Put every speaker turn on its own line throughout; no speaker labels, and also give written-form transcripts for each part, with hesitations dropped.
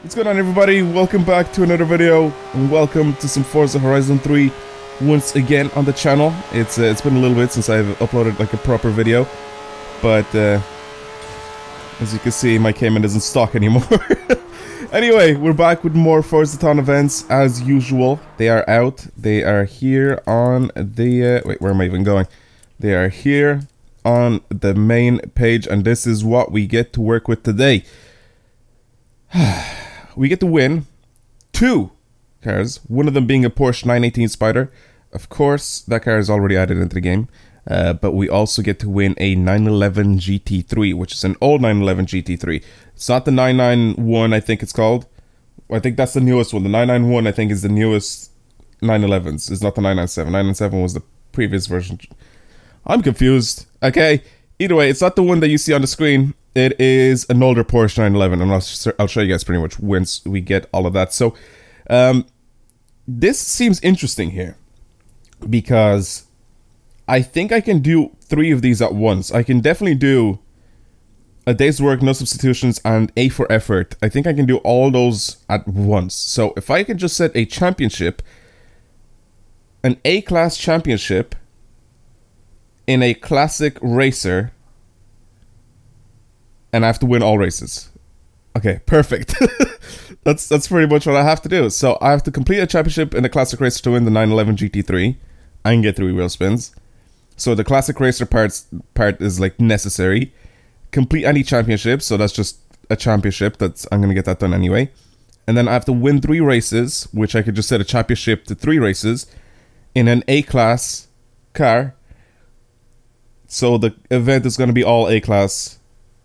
What's going on, everybody? Welcome back to another video, and welcome to some Forza Horizon 3 once again on the channel. It's been a little bit since I've uploaded like a proper video, but as you can see, my Cayman isn't stock anymore. Anyway, we're back with more Forzathon events as usual. They are out. They are here on the wait, where am I even going? They are here on the main page, and this is what we get to work with today. We get to win two cars, one of them being a Porsche 918 Spyder. Of course, that car is already added into the game, but we also get to win a 911 GT3, which is an old 911 GT3. It's not the 991, I think it's called. I think that's the newest one. The 991, I think, is the newest 911s. It's not the 997. 997 was the previous version. I'm confused. Okay, either way, it's not the one that you see on the screen. It is an older Porsche 911, and I'll show you guys pretty much once we get all of that. So, this seems interesting here, because I think I can do 3 of these at once. I can definitely do a day's work, no substitutions, and A for effort. I think I can do all those at once. So, if I can just set a championship, an A-class championship, in a classic racer, and I have to win all races. Okay, perfect. That's pretty much what I have to do. So I have to complete a championship in the classic racer to win the 911 GT3 and get 3 wheel spins. So the classic racer part is like necessary. Complete any championship, so that's just a championship. I'm gonna get that done anyway. And then I have to win 3 races, which I could just set a championship to 3 races in an A-class car. So the event is gonna be all A-class,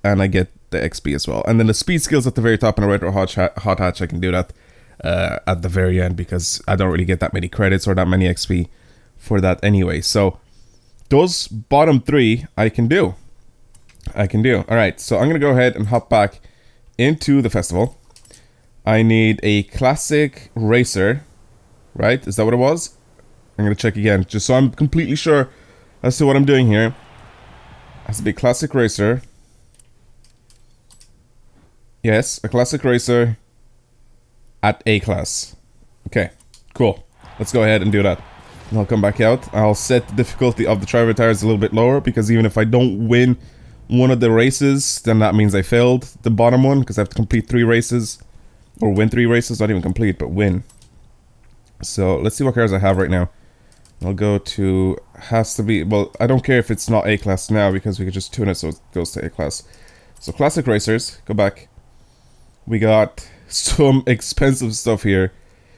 and I get the XP as well. And then the speed skills at the very top in a retro hot hatch, I can do that at the very end, because I don't really get that many credits or that many XP for that anyway. So those bottom 3 I can do. Alright, so I'm going to go ahead and hop back into the festival. I need a classic racer, right? Is that what it was? I'm going to check again, just so I'm completely sure as to what I'm doing here. It has to be a classic racer. Yes, a classic racer at A-class. Okay, cool. Let's go ahead and do that. And I'll come back out. I'll set the difficulty of the driver tires a little bit lower, because even if I don't win one of the races, then that means I failed the bottom one, because I have to complete 3 races. Or win 3 races, not even complete, but win. So, let's see what cars I have right now. I'll go to, has to be, well, I don't care if it's not A-class now, because we could just tune it so it goes to A-class. So, classic racers, go back. We got some expensive stuff here.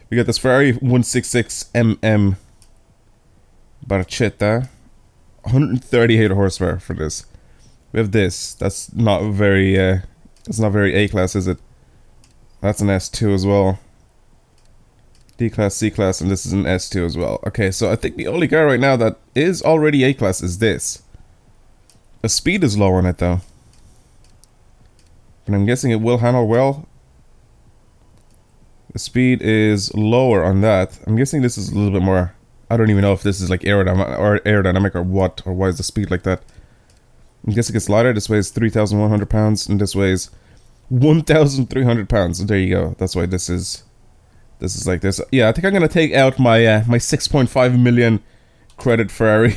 We got this Ferrari 166mm Barchetta, 138 horsepower for this. We have this. That's not very A-class, is it? That's an S2 as well. D-class, C-class, and this is an S2 as well. Okay, so I think the only car right now that is already A-class is this. The speed is low on it though. And I'm guessing it will handle well. The speed is lower on that. I'm guessing this is a little bit more. I don't even know if this is like aerodynamic or what, or why is the speed like that. I'm guessing it's lighter. This weighs 3,100 pounds, and this weighs 1,300 pounds. There you go. That's why this is like this. Yeah, I think I'm gonna take out my my 6.5 million credit Ferrari.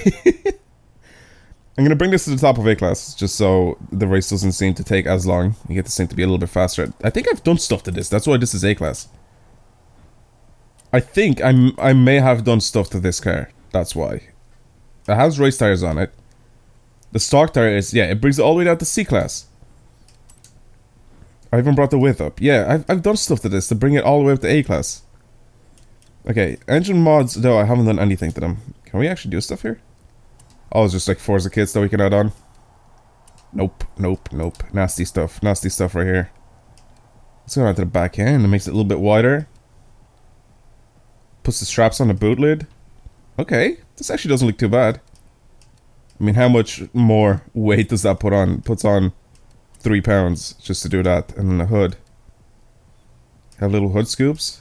I'm going to bring this to the top of A-class, just so the race doesn't seem to take as long. You get this thing to be a little bit faster. I think I've done stuff to this. That's why this is A-class. I think I may have done stuff to this car. That's why. It has race tires on it. The stock tire is, yeah, it brings it all the way down to C-class. I even brought the width up. Yeah, I've done stuff to this to bring it all the way up to A-class. Okay, engine mods, though, I haven't done anything to them. Can we actually do stuff here? Oh, it's just like Forza kits that we can add on. Nope, nope, nope. Nasty stuff right here. Let's go down to the back end. It makes it a little bit wider. Puts the straps on the boot lid. Okay, this actually doesn't look too bad. I mean, how much more weight does that put on? It puts on 3 pounds just to do that. And then the hood. Have little hood scoops.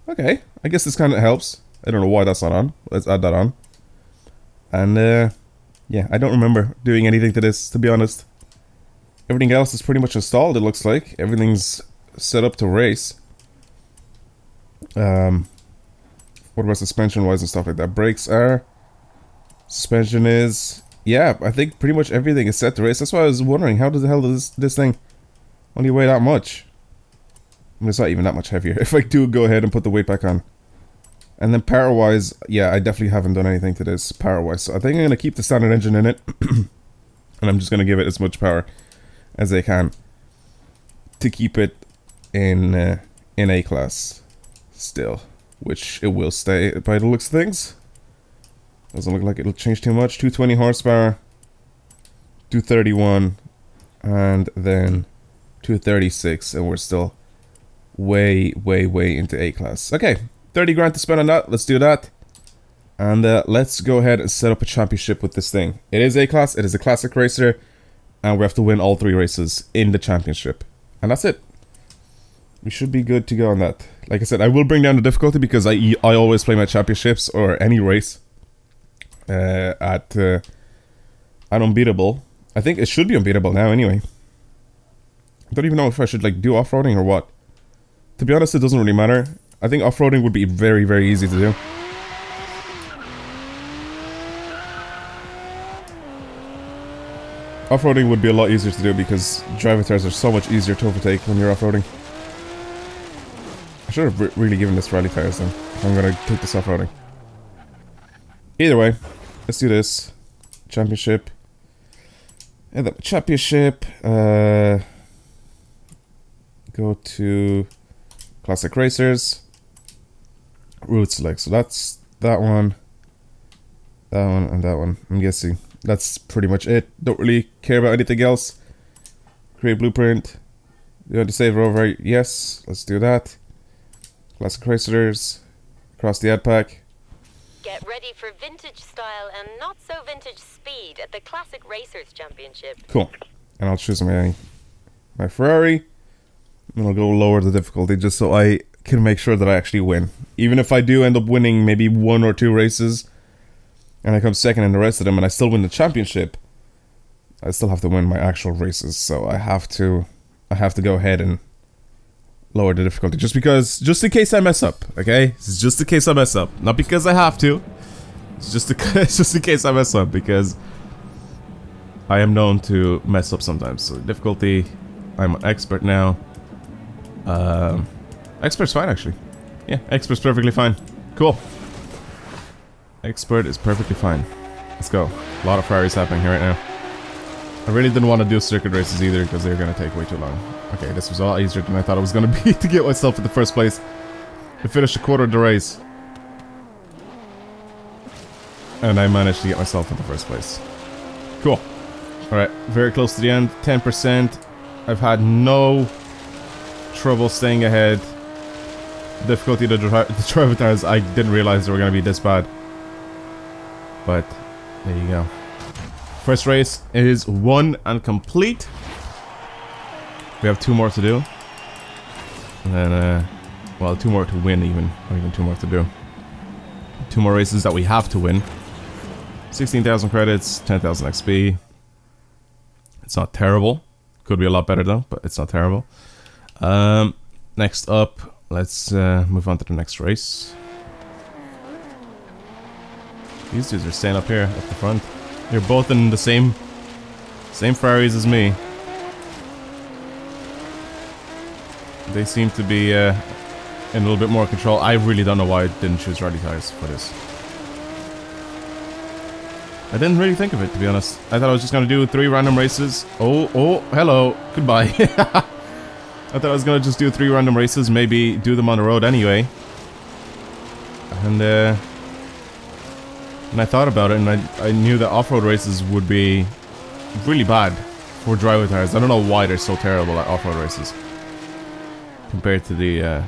Okay, I guess this kind of helps. I don't know why that's not on. Let's add that on. And, yeah, I don't remember doing anything to this, to be honest. Everything else is pretty much installed, it looks like. Everything's set up to race. What about suspension wise and stuff like that? Brakes are. Suspension is. Yeah, I think pretty much everything is set to race. That's why I was wondering, how the hell does this thing only weigh that much? I mean, it's not even that much heavier. If I do go ahead and put the weight back on. And then power wise, yeah, I definitely haven't done anything to this power wise. So I think I'm going to keep the standard engine in it. And I'm just going to give it as much power as I can to keep it in A class still, which it will stay by the looks of things. Doesn't look like it'll change too much. 220 horsepower, 231, and then 236, and we're still way into A class. Okay, 30 grand to spend on that. Let's do that. And let's go ahead and set up a championship with this thing. It is A class, it is a classic racer, and we have to win all 3 races in the championship. And that's it. We should be good to go on that. Like I said, I will bring down the difficulty because I always play my championships or any race at unbeatable. I think it should be unbeatable now anyway. I don't even know if I should like do off-roading or what. To be honest, it doesn't really matter. I think off-roading would be very easy to do. Off-roading would be a lot easier to do because drivatars are so much easier to overtake when you're off-roading. I should have really given this rally tires then. I'm gonna take this off-roading. Either way, let's do this. Championship. Yeah, the championship. Go to classic racers. Route select. So that's that one, and that one. I'm guessing that's pretty much it. Don't really care about anything else. Create blueprint. You want to save it over? Yes, let's do that. Classic racers. Across the ad pack.
Get ready for vintage style and not so vintage speed at the Classic Racers Championship.
Cool. And I'll choose my Ferrari. And I'll go lower the difficulty just so I can make sure that I actually win. Even if I do end up winning maybe 1 or 2 races and I come second in the rest of them and I still win the championship, I still have to win my actual races. So I have to go ahead and lower the difficulty just in case I mess up, okay? It's just in case I mess up, not because I have to. It's just in case I mess up because I am known to mess up sometimes. So difficulty, I'm an expert now. Expert's fine actually. Yeah, expert's perfectly fine. Cool. Expert is perfectly fine. Let's go. A lot of Ferraris happening here right now. I really didn't want to do circuit races either because they're going to take way too long. Okay, this was a lot easier than I thought it was going to be to get myself in the first place. I finished a quarter of the race. And I managed to get myself in the first place. Cool. Alright, very close to the end. 10%. I've had no trouble staying ahead. Difficulty to the drivatars, I didn't realize they were going to be this bad. But, there you go. First race is won and complete. We have 2 more to do. And then, well, 2 more to win even. Or even 2 more to do. 2 more races that we have to win. 16,000 credits, 10,000 XP. It's not terrible. Could be a lot better though, but it's not terrible. Next up, let's move on to the next race. These dudes are staying up here, up the front. They're both in the same Ferraris as me. They seem to be in a little bit more control. I really don't know why I didn't choose rally tires for this. I didn't really think of it, to be honest. I thought I was just gonna do 3 random races. Oh, hello. Goodbye. I thought I was gonna just do 3 random races, maybe do them on the road anyway. And I thought about it, and I knew that off-road races would be really bad for driver tires. I don't know why they're so terrible at off-road races compared to the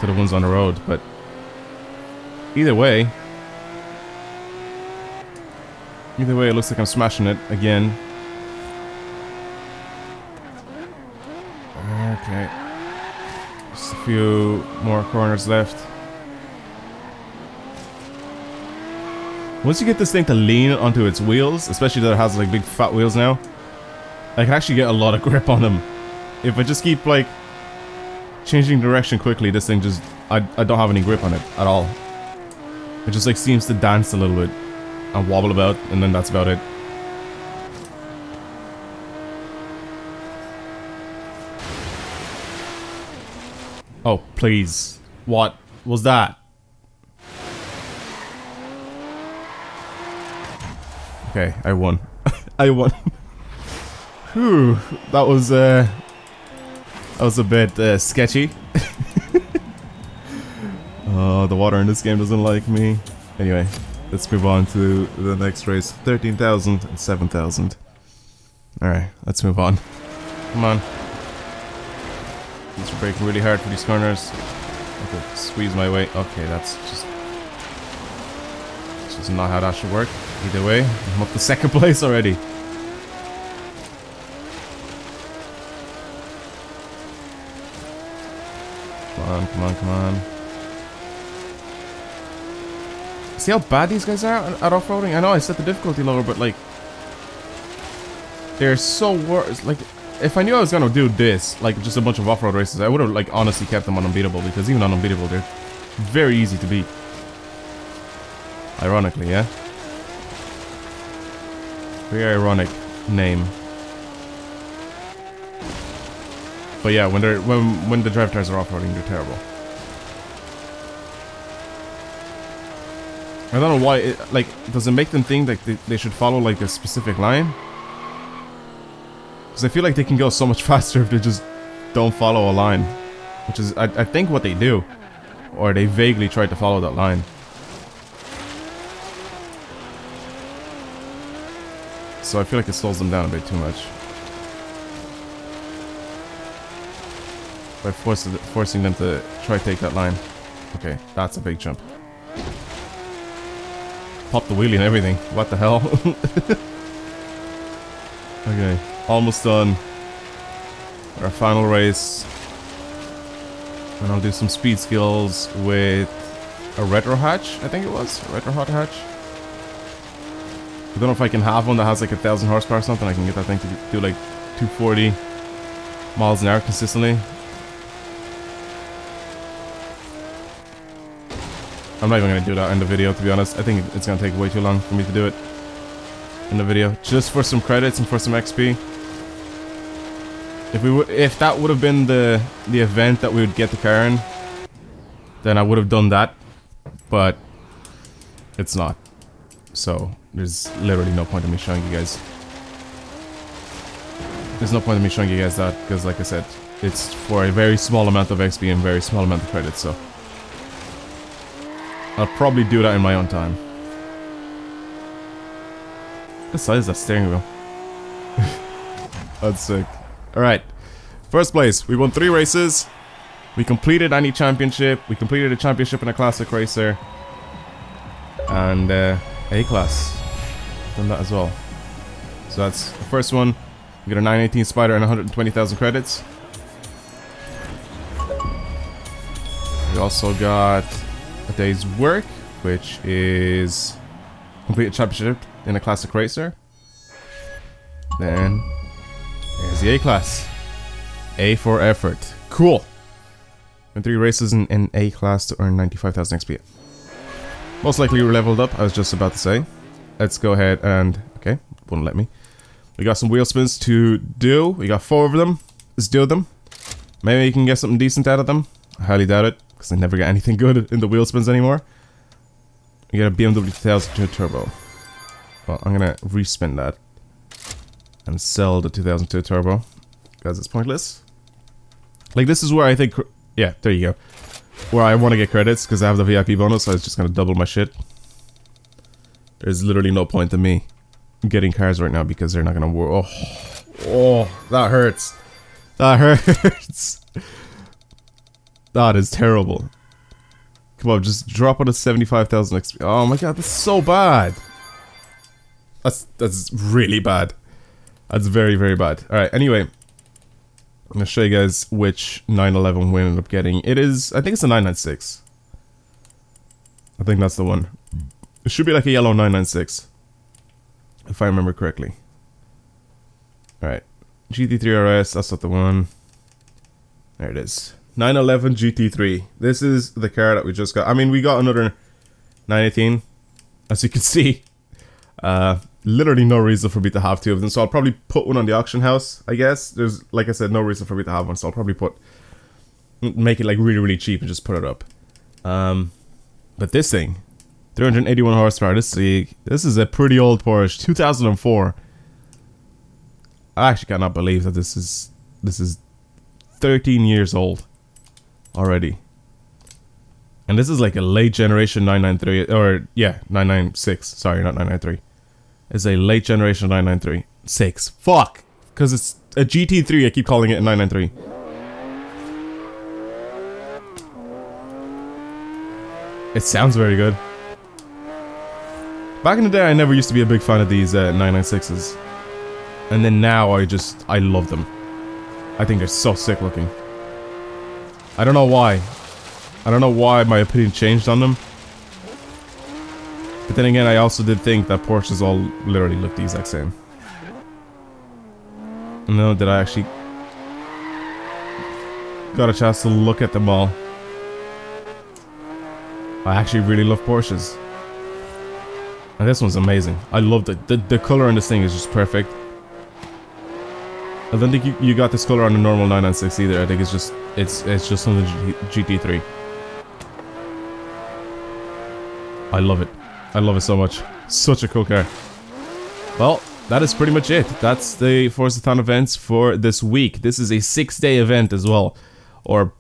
ones on the road, but either way, it looks like I'm smashing it again. Okay, just a few more corners left. Once you get this thing to lean onto its wheels, especially that it has like big fat wheels now, I can actually get a lot of grip on them. if I just keep like changing direction quickly, this thing just I don't have any grip on it at all. It just like seems to dance a little bit and wobble about, and then that's about it. Oh, please. What was that? Okay, I won. I won. Whew, that was a bit sketchy. Oh, the water in this game doesn't like me. Anyway, let's move on to the next race. 13,000 and 7,000. Alright, let's move on. Come on. These are braking really hard for these corners. Okay, squeeze my way. Okay, that's just not how that should work. Either way, I'm up to second place already. Come on, come on, come on. See how bad these guys are at off-roading? I know I set the difficulty lower, but like... they're so worse. Like, if I knew I was gonna do this, like just a bunch of off-road races, I would have like honestly kept them on Unbeatable, because even on Unbeatable, they're very easy to beat. Ironically, yeah? Very ironic name. But yeah, when they're when the drive tires are off-roading, they're terrible. I don't know why. It, like, does it make them think that they should follow like a specific line? Because I feel like they can go so much faster if they just don't follow a line, which is I think what they do, or they vaguely try to follow that line. So I feel like it slows them down a bit too much. By forcing them to try to take that line. Okay, that's a big jump. Pop the wheelie and everything. What the hell? Okay, almost done. Our final race. And I'll do some speed skills with a retro hatch, I think it was. A retro hot hatch. I don't know if I can have one that has like 1,000 horsepower or something. I can get that thing to do like 240 miles an hour consistently. I'm not even going to do that in the video, to be honest. I think it's going to take way too long for me to do it in the video. Just for some credits and for some XP. If that would have been the event that we would get the car in, then I would have done that. But it's not. So there's literally no point in me showing you guys. There's no point in me showing you guys that, because like I said, it's for a very small amount of XP and very small amount of credits, so I'll probably do that in my own time. What size is that steering wheel? That's sick. Alright. First place. We won 3 races. We completed any championship. We completed a championship in a classic racer. And A-class. Done that as well. So that's the first one. We got a 918 Spyder and 120,000 credits. We also got a day's work, which is complete a championship in a classic racer. Then there's the A-class. A for effort. Cool. And 3 races in A-class to earn 95,000 XP. Most likely we're leveled up, I was just about to say. Let's go ahead and... okay, wouldn't let me. We got some wheel spins to do. We got 4 of them. Let's do them. Maybe you can get something decent out of them. I highly doubt it, because I never get anything good in the wheel spins anymore. We got a BMW 2002 Turbo. Well, I'm gonna respin that. And sell the 2002 Turbo. Because it's pointless. Like, this is where I think... yeah, there you go. Where I want to get credits, because I have the VIP bonus, so I was just gonna double my shit. There's literally no point in me getting cars right now, because they're not gonna work. Oh, that hurts. That hurts. That is terrible. Come on, just drop on a 75,000 XP. Oh my god, that's so bad. That's really bad. That's very, very bad. Alright, anyway. I'm gonna show you guys which 911 we ended up getting. It is, I think it's a 996. I think that's the one. It should be like a yellow 996. If I remember correctly. Alright. GT3 RS, that's not the one. There it is. 911 GT3. This is the car that we just got. I mean, we got another 918, as you can see. Literally no reason for me to have two of them, so I'll probably put one on the auction house, I guess. There's, like I said, no reason for me to have one, so I'll probably make it like really cheap and just put it up. But this thing, 381 horsepower, this is a pretty old Porsche, 2004. I actually cannot believe that this is 13 years old already. And this is like a late generation 993, or yeah, 996, sorry, not 993. It's a late generation 993. 6. Fuck! Because it's a GT3, I keep calling it a 993. It sounds very good. Back in the day, I never used to be a big fan of these 996s. And then now, I love them. I think they're so sick looking. I don't know why. I don't know why my opinion changed on them. But then again, I also did think that Porsches all literally look the exact same. No, did I actually got a chance to look at them all. I actually really love Porsches. And this one's amazing. I love it. The color on this thing is just perfect. I don't think you got this color on the normal 996 either. I think it's just on the GT3. I love it. I love it so much. Such a cool car. Well, that is pretty much it. That's the Forzathon events for this week. This is a 6-day event as well. Or,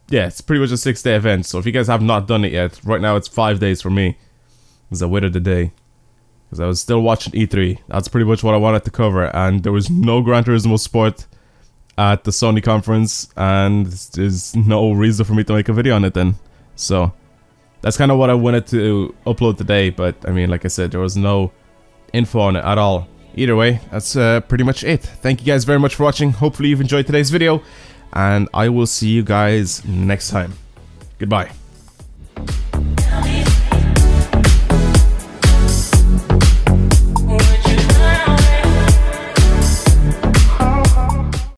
yeah, it's pretty much a 6-day event. So if you guys have not done it yet, right now it's 5 days for me. Because I waited a day. Because I was still watching E3. That's pretty much what I wanted to cover. And there was no Gran Turismo Sport at the Sony conference. And there's no reason for me to make a video on it then. So that's kind of what I wanted to upload today, but I mean, like I said, there was no info on it at all. Either way, that's pretty much it. Thank you guys very much for watching. Hopefully you've enjoyed today's video, and I will see you guys next time. Goodbye.